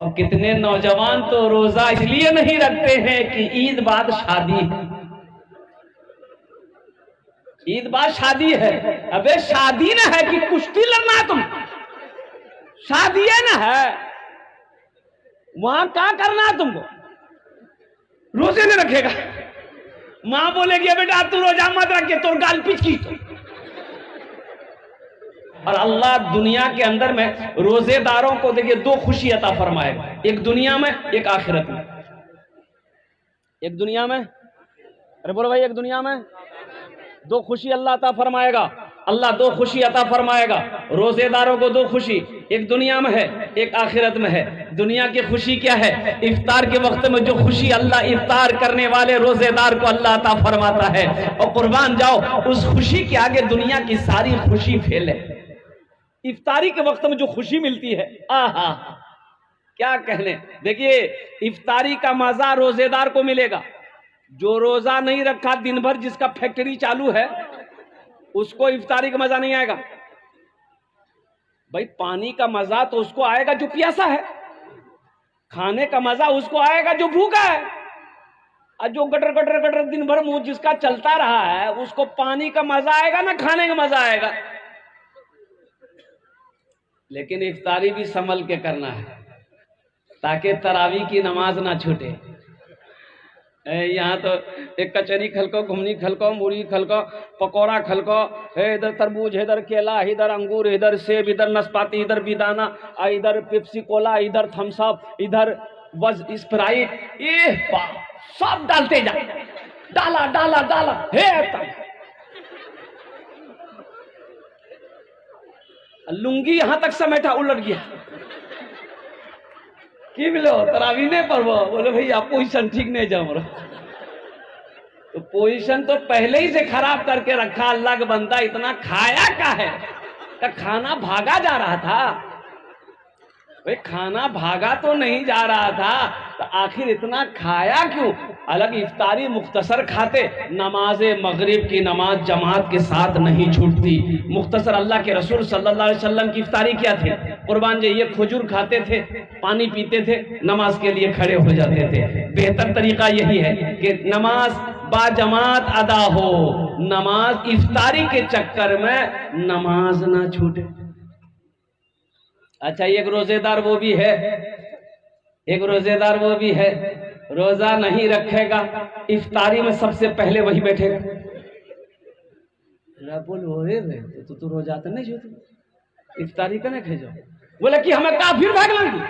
اور کتنے نوجوان تو روزہ اس لیے نہیں رکھتے ہیں کہ عید بعد شادی ہے، عید بعد شادی ہے۔ ابے شادی نہ ہے کہ کشتی لڑنا ہے، تم شادی ہے نہ ہے، وہاں کیا کرنا ہے تم کو؟ روزے نہیں رکھے گا، ماں بولے گی بیٹا تو روزہ مت رکھے تو گال پیچ کی۔ اور اللہ دنیا کے اندر میں روزے داروں کو دیکھیے دو خوشی عطا فرمائے گا، ایک دنیا میں ایک آخرت میں۔ ایک دنیا میں، ارے بولو بھائی، ایک دنیا میں دو خوشی اللہ عطا فرمائے گا، اللہ دو خوشی عطا فرمائے گا روزے داروں کو، دو خوشی، ایک دنیا میں ہے ایک آخرت میں ہے۔ دنیا کی خوشی کیا ہے؟ افطار کے وقت میں جو خوشی اللہ افطار کرنے والے روزے دار کو اللہ عطا فرماتا ہے، اور قربان جاؤ اس خوشی کے آگے دنیا کی ساری خوشی فیل ہے۔ افطاری کے وقت میں جو خوشی ملتی ہے، آہا کیا کہنے۔ دیکھیے افطاری کا مزہ روزے دار کو ملے گا، جو روزہ نہیں رکھا دن بھر جس کا فیکٹری چالو ہے اس کو افطاری کا مزہ نہیں آئے گا۔ بھائی پانی کا مزہ تو اس کو آئے گا جو پیاسا ہے، کھانے کا مزہ اس کو آئے گا جو بھوکا ہے، اور جو گٹر گٹر گٹر دن بھر منہ جس کا چلتا رہا ہے اس کو پانی کا مزہ آئے گا نہ کھانے کا مزہ آئے گا۔ لیکن افطاری بھی سنبھل کے کرنا ہے تاکہ تراویح کی نماز نہ چھوٹے۔ یہاں تو ایک کچری کھلکو، گھمنی کھلکو، موری کھلکو، پکوڑا کھلکو، ادھر تربوز، ادھر کیلا، ادھر انگور، ادھر سیب، ادھر نسپاتی، ادھر بیدانا، ادھر پیپسی کولا، ادھر تھمس اپ، ادھر وز اسپرائٹ، یہ سب ڈالتے جا، ڈالا ڈالا ڈالا، لنگی یہاں تک سمیٹا الٹ گیا۔ کی بلو تراویح نہیں پڑھو، بولے بھئی آپ پوزیشن ٹھیک نہیں جاؤ رہا، تو پوزیشن تو پہلے ہی سے خراب کر کے رکھا۔ اللہ کا بندہ اتنا کھایا کا ہے کہ کھانا بھاگا جا رہا تھا، بھئی کھانا بھاگا تو نہیں جا رہا تھا، تو آخر اتنا کھایا کیوں؟ الگ افطاری مختصر کھاتے، نماز مغرب کی نماز جماعت کے ساتھ نہیں چھوٹتی۔ مختصر اللہ کے رسول صلی اللہ علیہ وسلم کی افطاری کیا تھی؟ قربان جی یہ کھجور کھاتے تھے، پانی پیتے تھے، نماز کے لیے کھڑے ہو جاتے تھے۔ بہتر طریقہ یہی ہے کہ نماز با جماعت ادا ہو، نماز افطاری کے چکر میں نماز نہ چھوٹے۔ اچھا ایک روزے دار وہ بھی ہے، ایک روزے دار وہ بھی ہے روزہ نہیں رکھے گا، افطاری میں سب سے پہلے وہی بیٹھے گا۔ تو روزہ تو نہیں چھوٹے، افطاری کا نہیں کھیجو، بولے کہ ہمیں کافر بھاگ لیں گے،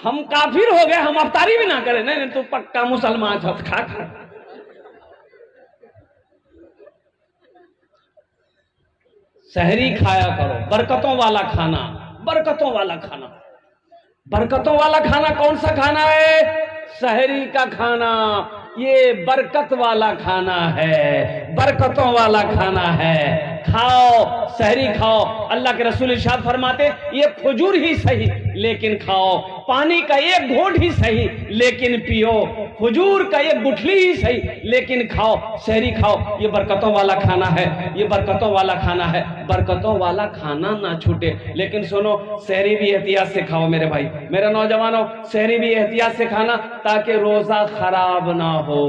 ہم کافر ہو گئے، ہم افطاری بھی نہ کریں۔ نہیں تو پکا مسلمان کھا کھا۔ سحری کھایا کرو، برکتوں والا کھانا، برکتوں والا کھانا۔ برکتوں والا کھانا کون سا کھانا ہے؟ سحری کا کھانا، یہ برکت والا کھانا ہے، برکتوں والا کھانا ہے۔ کھاؤ، سحری کھاؤ۔ اللہ کے رسول ارشاد فرماتے یہ کھجور ہی صحیح لیکن کھاؤ، پانی کا ایک گھونٹ ہی صحیح لیکن پیو، کھجور کا ایک گٹھلی ہی صحیح لیکن کھاؤ، سحری کھاؤ۔ یہ برکتوں والا کھانا ہے، یہ برکتوں والا کھانا ہے، برکتوں والا کھانا نہ چھوٹے۔ لیکن سنو سحری بھی احتیاط سے کھاؤ میرے بھائی، میرے نوجوانوں، سحری بھی احتیاط سے کھانا تاکہ روزہ خراب نہ ہو۔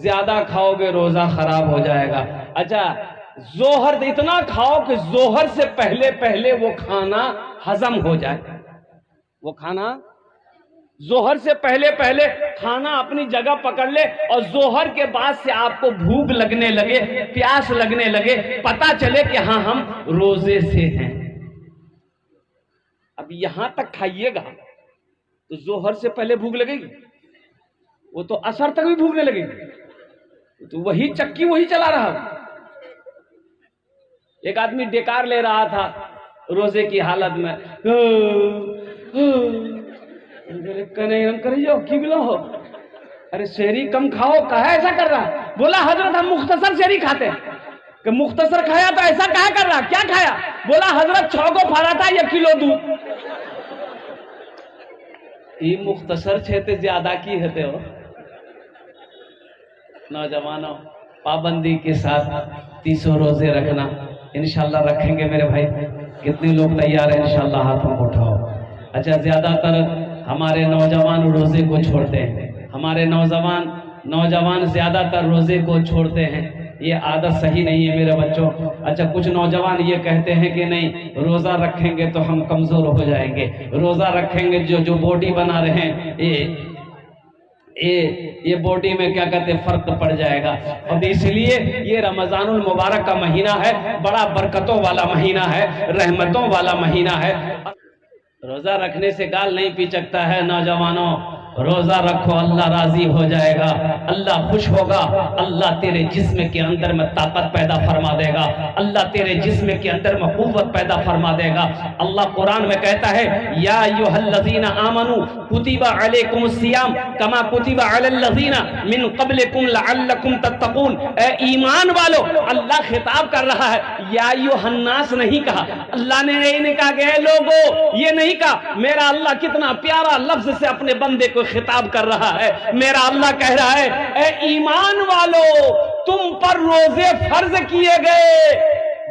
زیادہ کھاؤ گے روزہ خراب ہو جائے گا۔ اچھا ظہر اتنا کھاؤ کہ ظہر سے پہلے پہلے وہ کھانا ہضم ہو جائے، وہ کھانا ظہر سے پہلے پہلے کھانا اپنی جگہ پکڑ لے، اور ظہر کے بعد سے آپ کو بھوک لگنے لگے، پیاس لگنے لگے، پتا چلے کہ ہاں ہم روزے سے ہیں۔ اب یہاں تک کھائیے گا تو ظہر سے پہلے بھوک لگے گی، وہ تو عصر تک بھی بھوکنے لگے گی، تو وہی چکی وہی چلا رہا۔ ایک آدمی ڈیکار لے رہا تھا روزے کی حالت میں، ارے سحری کم کھاؤ، کہا ایسا کر رہا؟ بولا حضرت ہم مختصر سحری کھاتے ہیں۔ کہ مختصر کھایا تو ایسا کہا کر رہا؟ کیا کھایا؟ بولا حضرت 6 کو پھاڑا تھا 1 کلو دودھ۔ یہ مختصر چھتے زیادہ کی ہوتے ہو۔ نوجوانوں پابندی کے ساتھ 30 روزے رکھنا، انشاءاللہ رکھیں گے میرے بھائی۔ کتنے لوگ تیار ہیں انشاءاللہ ہاتھوں کو اٹھاؤ. اچھا زیادہ تر ہمارے نوجوان روزے کو چھوڑتے ہیں. ہمارے نوجوان زیادہ تر روزے کو چھوڑتے ہیں. یہ عادت صحیح نہیں ہے میرے بچوں. اچھا کچھ نوجوان یہ کہتے ہیں کہ نہیں روزہ رکھیں گے تو ہم کمزور ہو جائیں گے, روزہ رکھیں گے جو باڈی بنا رہے ہیں یہ باڈی میں کیا کہتے ہیں فرق پڑ جائے گا. اور اس لیے یہ رمضان المبارک کا مہینہ ہے, بڑا برکتوں والا مہینہ ہے, رحمتوں والا مہینہ ہے. روزہ رکھنے سے گال نہیں پیچکتا ہے. نوجوانوں روزہ رکھو, اللہ راضی ہو جائے گا, اللہ خوش ہوگا, اللہ تیرے جسم کے اندر میں طاقت پیدا فرما دے گا, اللہ تیرے جسم کے اندر میں قوت پیدا فرما دے گا. اللہ قرآن میں کہتا ہے یا ایھا الذین آمنوا کتب علیکم الصیام کما کتب علی الذین من قبلکم لعلکم تتقون. اے ایمان والو, اللہ خطاب کر رہا ہے, یا ایھا الناس نہیں کہا. اللہ نے نہیں کہا کہ اے لوگو, یہ نہیں کہا. میرا اللہ کتنا پیارا لفظ سے اپنے بندے کو خطاب کر رہا ہے. میرا اللہ کہہ رہا ہے اے ایمان والو تم پر روزے فرض کیے گئے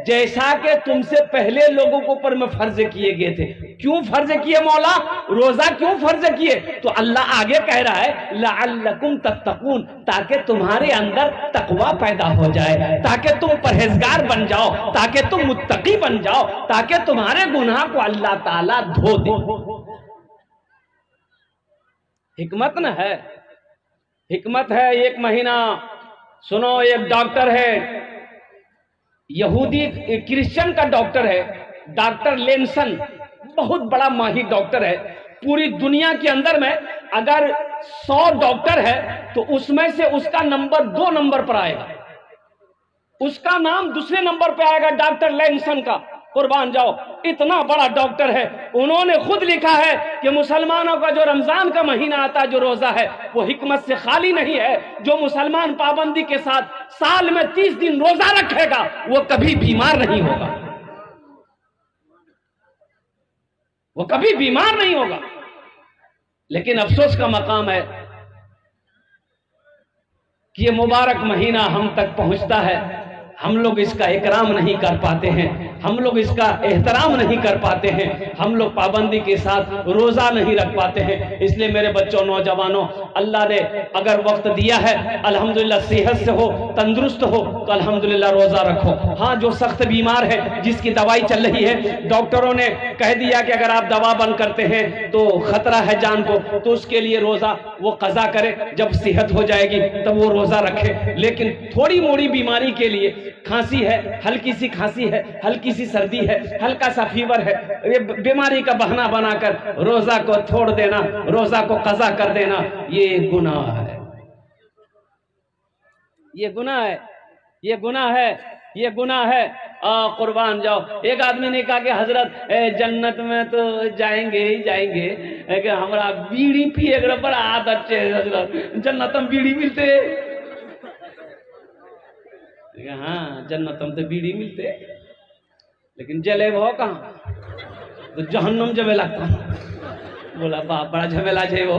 جیسا کہ تم سے پہلے لوگوں کو پر میں فرض کیے گئے تھے. کیوں فرض کیے مولا, روزہ کیوں فرض کیے؟ تو اللہ آگے کہہ رہا ہے لعلکم تتقون, تاکہ تمہارے اندر تقوی پیدا ہو جائے, تاکہ تم پرہیزگار بن جاؤ, تاکہ تم متقی بن جاؤ, تاکہ تمہارے گناہ کو اللہ تعالیٰ دھو دے. حکمت نہ ہے, حکمت ہے. ایک مہینہ سنو, ایک ڈاکٹر ہے یہودی کرسچن کا ڈاکٹر ہے, ڈاکٹر لینسن, بہت بڑا ماہر ڈاکٹر ہے. پوری دنیا کے اندر میں اگر 100 ڈاکٹر ہے تو اس میں سے اس کا نمبر 2 نمبر پر آئے گا, اس کا نام دوسرے نمبر پہ آئے گا, ڈاکٹر لینسن کا. قربان جاؤ, اتنا بڑا ڈاکٹر ہے. انہوں نے خود لکھا ہے کہ مسلمانوں کا جو رمضان کا مہینہ آتا ہے, جو روزہ ہے, وہ حکمت سے خالی نہیں ہے. جو مسلمان پابندی کے ساتھ سال میں 30 دن روزہ رکھے گا وہ کبھی بیمار نہیں ہوگا, وہ کبھی بیمار نہیں ہوگا. لیکن افسوس کا مقام ہے کہ یہ مبارک مہینہ ہم تک پہنچتا ہے, ہم لوگ اس کا اکرام نہیں کر پاتے ہیں, ہم لوگ اس کا احترام نہیں کر پاتے ہیں, ہم لوگ پابندی کے ساتھ روزہ نہیں رکھ پاتے ہیں. اس لیے میرے بچوں, نوجوانوں, اللہ نے اگر وقت دیا ہے, الحمدللہ صحت سے ہو, تندرست ہو, تو الحمدللہ روزہ رکھو. ہاں جو سخت بیمار ہے, جس کی دوائی چل رہی ہے, ڈاکٹروں نے کہہ دیا کہ اگر آپ دوا بند کرتے ہیں تو خطرہ ہے جان کو, تو اس کے لیے روزہ وہ قضا کرے, جب صحت ہو جائے گی تب وہ روزہ رکھے. لیکن تھوڑی موڑی بیماری کے لیے, کھانسی ہے, ہلکی سی کھانسی ہے, ہلکی سی سردی ہے, ہلکا سا فیور ہے, یہ بیماری کا بہانہ بنا کر روزہ کو چھوڑ دینا, روزہ کو قضا کر دینا, یہ گناہ ہے, یہ گناہ ہے, یہ گناہ ہے, یہ گناہ ہے. قربان جاؤ. ایک آدمی نے کہا کہ حضرت جنت میں تو جائیں گے ہی جائیں گے, لیکن ہمارا بیڑی پیے گا بڑا عادت ہے حضرت, جنت میں بیڑی ملتے. ہاں جنت ہم تو بیڑی ملتے, لیکن جلے وہ کہاں, تو جہنم جمیلا کہاں. بولا باپ بڑا جھمیلا ہے وہ.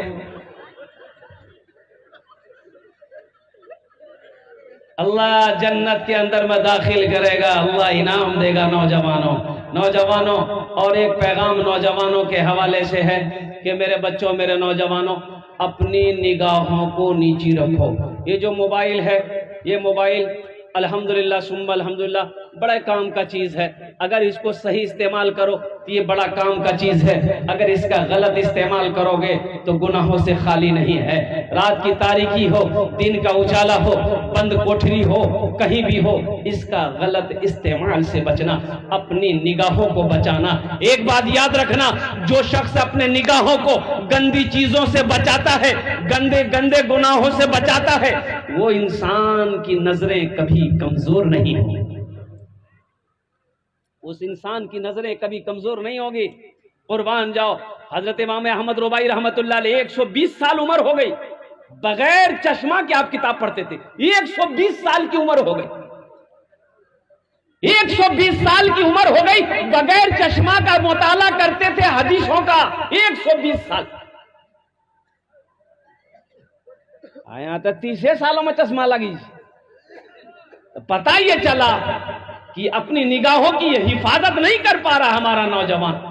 اللہ جنت کے اندر میں داخل کرے گا, اللہ انعام دے گا. نوجوانوں, اور ایک پیغام نوجوانوں کے حوالے سے ہے کہ میرے بچوں, میرے نوجوانوں, اپنی نگاہوں کو نیچی رکھو. یہ جو موبائل ہے, یہ موبائل الحمدللہ ثم الحمدللہ بڑا کام کا چیز ہے. اگر اس کو صحیح استعمال کرو تو یہ بڑا کام کا چیز ہے. اگر اس کا غلط استعمال کرو گے تو گناہوں سے خالی نہیں ہے. رات کی تاریکی ہو, دن کا اجالا ہو, بند کوٹھری ہو, کہیں بھی ہو, اس کا غلط استعمال سے بچنا, اپنی نگاہوں کو بچانا. ایک بات یاد رکھنا, جو شخص اپنے نگاہوں کو گندی چیزوں سے بچاتا ہے, گندے گناہوں سے بچاتا ہے, وہ انسان کی نظریں کبھی کمزور نہیں ہوں, اس انسان کی نظریں کبھی کمزور نہیں ہوگی. قربان جاؤ. حضرت امام احمد ربائی رحمت اللہ علیہ 120 سال عمر ہو گئی, بغیر چشمہ کے آپ کتاب پڑھتے تھے. 120 سال کی عمر ہو گئی, 120 سال کی عمر ہو گئی, بغیر چشمہ کا مطالعہ کرتے تھے حدیثوں کا. 120 سال. آیا تو 30 سالوں میں چشمہ لگی, پتہ یہ چلا کہ اپنی نگاہوں کی یہ حفاظت نہیں کر پا رہا ہمارا نوجوان.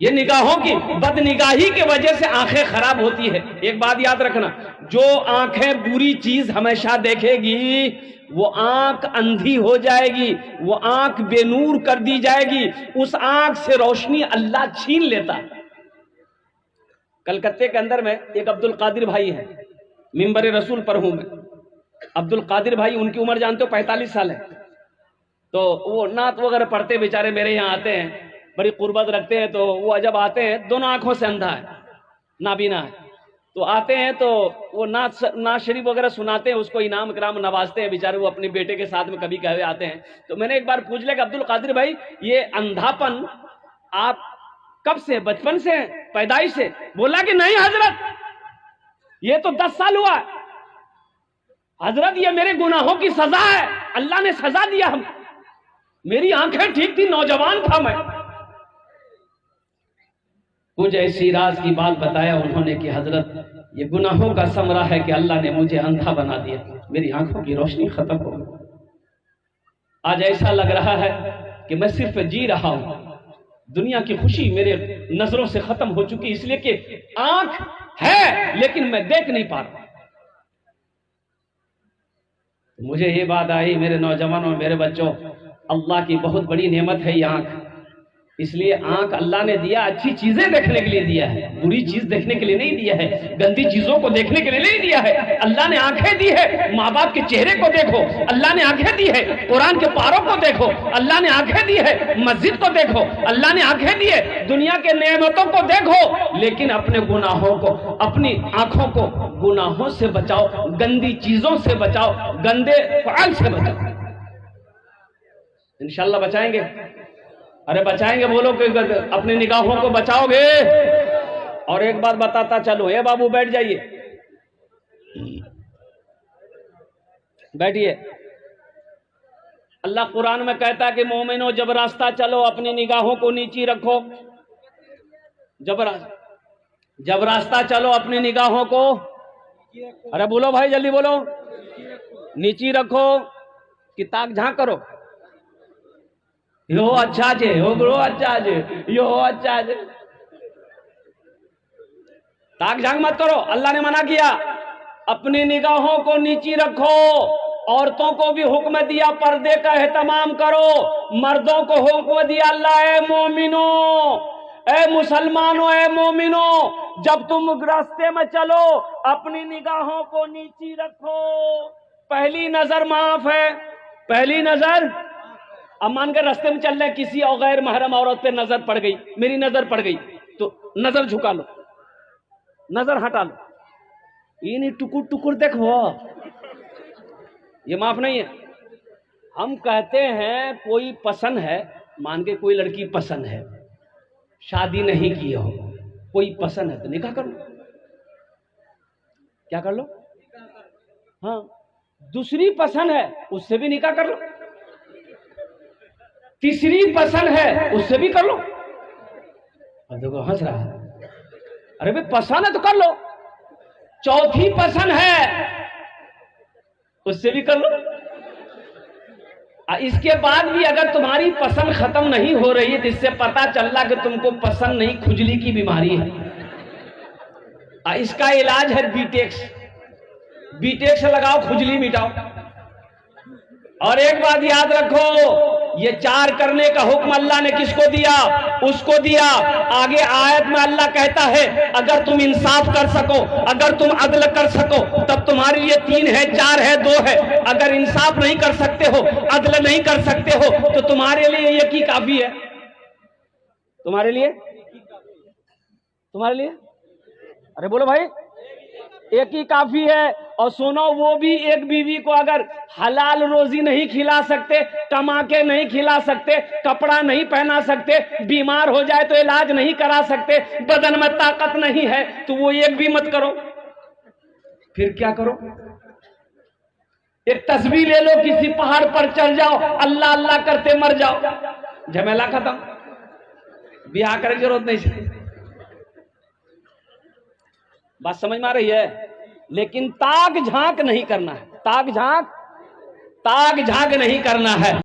یہ نگاہوں کی بد نگاہی کی وجہ سے آنکھیں خراب ہوتی ہے. ایک بات یاد رکھنا، جو آنکھیں بری چیز ہمیشہ دیکھے گی وہ آنکھ اندھی ہو جائے گی، وہ آنکھ بے نور کر دی جائے گی، اس آنکھ سے روشنی اللہ چھین لیتا. کلکتے کے اندر میں ایک عبد القادر بھائی ہیں، منبر رسول پر ہوں میں. عبد القادر بھائی، ان کی عمر جانتے ہو 45 سال ہے. تو وہ نعت وغیرہ پڑھتے بیچارے میرے یہاں آتے ہیں، بڑی قربت رکھتے ہیں. تو وہ جب آتے ہیں دونوں آنکھوں سے اندھا ہے، نابینا ہے. تو آتے ہیں تو وہ نعت شریف وغیرہ سناتے ہیں، اس کو انعام کرام نوازتے ہیں بیچارے. وہ اپنے بیٹے کے ساتھ میں کبھی کبھی آتے ہیں. تو میں نے ایک بار پوچھ لیا کہ عبد القادر بھائی، یہ اندھاپن آپ کب سے؟ بچپن سے، پیدائش سے؟ بولا کہ نہیں حضرت، یہ تو 10 سال ہوا ہے. حضرت یہ میرے گناہوں کی سزا ہے، اللہ نے سزا دیا ہم. میری آنکھیں ٹھیک تھی، نوجوان تھا میں. کچھ ایسی راز کی بات بتایا انہوں نے کہ حضرت یہ گناہوں کا ثمرہ ہے کہ اللہ نے مجھے اندھا بنا دیا، میری آنکھوں کی روشنی ختم ہو گئی. آج ایسا لگ رہا ہے کہ میں صرف جی رہا ہوں، دنیا کی خوشی میرے نظروں سے ختم ہو چکی، اس لیے کہ آنکھ ہے لیکن میں دیکھ نہیں پا رہا. مجھے یہ بات آئی میرے نوجوانوں، میرے بچوں، اللہ کی بہت بڑی نعمت ہے یہ آنکھ. اس لیے آنکھ اللہ نے دیا اچھی چیزیں دیکھنے کے لیے دیا ہے، بری چیز دیکھنے کے لیے نہیں دیا ہے، گندی چیزوں کو دیکھنے کے لیے نہیں دیا ہے. اللہ نے آنکھیں دی ہے، ماں باپ کے چہرے کو دیکھو، اللہ نے آنکھیں دی ہے. قرآن کے پاروں کو دیکھو، اللہ نے آنکھیں دی ہے. مسجد کو دیکھو، اللہ نے آنکھیں دی ہے. دنیا کے نعمتوں کو دیکھو، لیکن اپنے گناہوں کو، اپنی آنکھوں کو گناہوں سے بچاؤ، گندی چیزوں سے بچاؤ، گندے فعل سے بچاؤ. انشاءاللہ بچائیں گے. ارے بچائیں گے بولو کہ اپنی نگاہوں کو بچاؤ گے. اور ایک بات بتاتا چلو، اے بابو بیٹھ جائیے، بیٹھیے. اللہ قرآن میں کہتا ہے کہ مومنو جب راستہ چلو اپنی نگاہوں کو نیچی رکھو. جب راستہ چلو اپنی نگاہوں کو، ارے بولو بھائی جلدی بولو، نیچی رکھو کہ تاک جھانک کرو. یو اچھا جے، یو گرو اچھا جے، یو اچھا جے. تاک جھانک مت کرو، اللہ نے منع کیا. اپنی نگاہوں کو نیچی رکھو. عورتوں کو بھی حکم دیا پردے کا اہتمام کرو، مردوں کو حکم دیا اللہ اے مومنو، اے مسلمانوں، اے مومنو، جب تم راستے میں چلو اپنی نگاہوں کو نیچی رکھو. پہلی نظر معاف ہے، پہلی نظر. اب مان کے راستے میں چل رہے کسی اور غیر محرم عورت پہ نظر پڑ گئی، میری نظر پڑ گئی تو نظر جھکا لو، نظر ہٹا لو. یہ نہیں ٹکر ٹکر دیکھو، یہ معاف نہیں ہے. ہم کہتے ہیں کوئی پسند ہے، مان کے کوئی لڑکی پسند ہے، شادی نہیں کی ہو، کوئی پسند ہے تو نکاح کر لو. کیا کر لو؟ ہاں. دوسری پسند ہے اس سے بھی نکاح کر لو. تیسری پسند ہے اس سے بھی کر لو. اب دیکھو ہنس رہا ہے. ارے بھائی پسند ہے تو کر لو. چوتھی پسند ہے اس سے بھی کر لو. اس کے بعد بھی اگر تمہاری پسند ختم نہیں ہو رہی ہے تو اس سے پتا چل رہا کہ تم کو پسند نہیں، کھجلی کی بیماری ہے. اس کا علاج ہے بیٹیکس. بیٹیکس لگاؤ، کھجلی مٹاؤ. اور ایک بات یاد رکھو، یہ 4 کرنے کا حکم اللہ نے کس کو دیا؟ اس کو دیا. آگے آیت میں اللہ کہتا ہے اگر تم انصاف کر سکو، اگر تم عدل کر سکو تب تمہارے لیے 3 ہے، 4 ہے، 2 ہے. اگر انصاف نہیں کر سکتے ہو، عدل نہیں کر سکتے ہو تو تمہارے لیے ایک ہی کافی ہے. تمہارے لیے، تمہارے لیے، ارے بولو بھائی، ایک ہی کافی ہے. اور سنو، وہ بھی ایک بیوی کو اگر حلال روزی نہیں کھلا سکتے، کما کے نہیں کھلا سکتے، کپڑا نہیں پہنا سکتے، بیمار ہو جائے تو علاج نہیں کرا سکتے، بدن میں طاقت نہیں ہے تو وہ ایک بھی مت کرو. پھر کیا کرو؟ ایک تسبیح لے لو، کسی پہاڑ پر چڑھ جاؤ، اللہ اللہ کرتے مر جاؤ، جھمیلا ختم. بیاہ کرنے کی ضرورت نہیں. بات سمجھ میں آ رہی ہے؟ لیکن تاک جھانک نہیں کرنا ہے. تاک جھانک نہیں کرنا ہے.